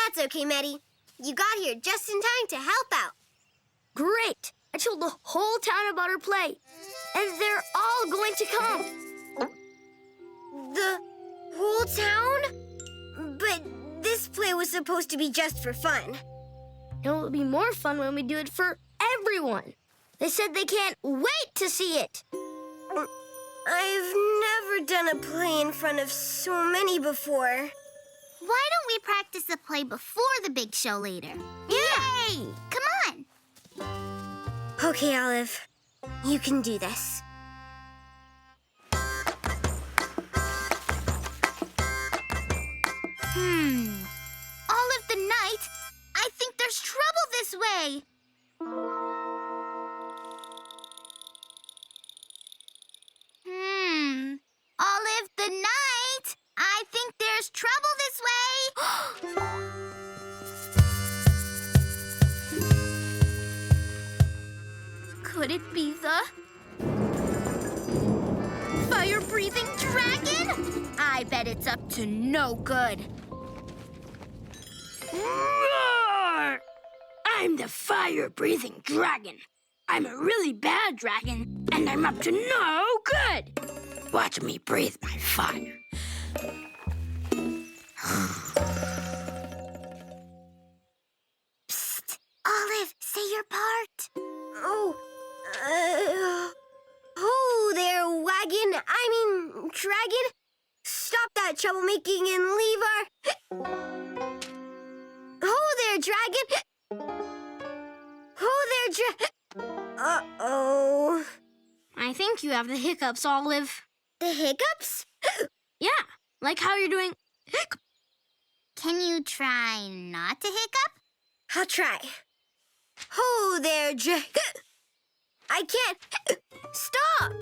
That's okay, Maddie. You got here just in time to help out. Great! I told the whole town about our play, and they're all going to come. The whole town? But this play was supposed to be just for fun. It'll be more fun when we do it for everyone. They said they can't wait to see it. I've never done a play in front of so many before. Why don't we practice the play before the big show later? Yeah. Yay! Come on! Okay, Olive. You can do this. Olive the Knight, I think there's trouble this way. Olive the Knight, I think there's trouble this way. Could it be the fire-breathing dragon? I bet it's up to no good. Roar! I'm the fire-breathing dragon. I'm a really bad dragon, and I'm up to no good. Watch me breathe my fire. Psst! Olive, say your part. Oh there, dragon. Stop that troublemaking and leave our... Oh there, dragon. Oh there, Uh-oh. I think you have the hiccups, Olive. The hiccups? Yeah, like how you're doing. Can you try not to hiccup? I'll try. Oh there, I can't... Stop!